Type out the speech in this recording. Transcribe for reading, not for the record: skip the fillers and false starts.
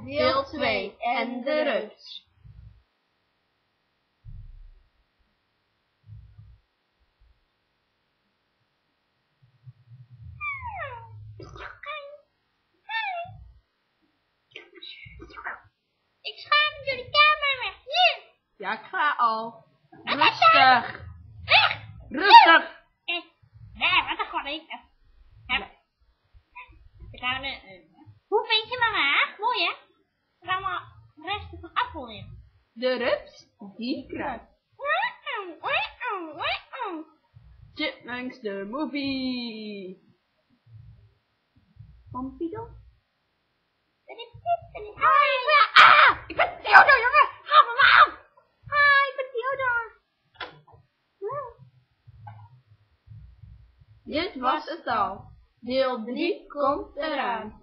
Deel 2 en de rups. Ik schaam door de kamer weg. Nu. Ja, ik ga al. Rustig. Weg. Rustig. Nee, wat een goding. Hoe vind je mama? Mooi hè? Er allemaal resten van appel in. De rups, die kruipt. Chipmunks the movie. Pompidou. Ik ben Theodor, jongen. Ga me aan. Ik ben Theodor. Dit was het al. Deel 3 komt eraan.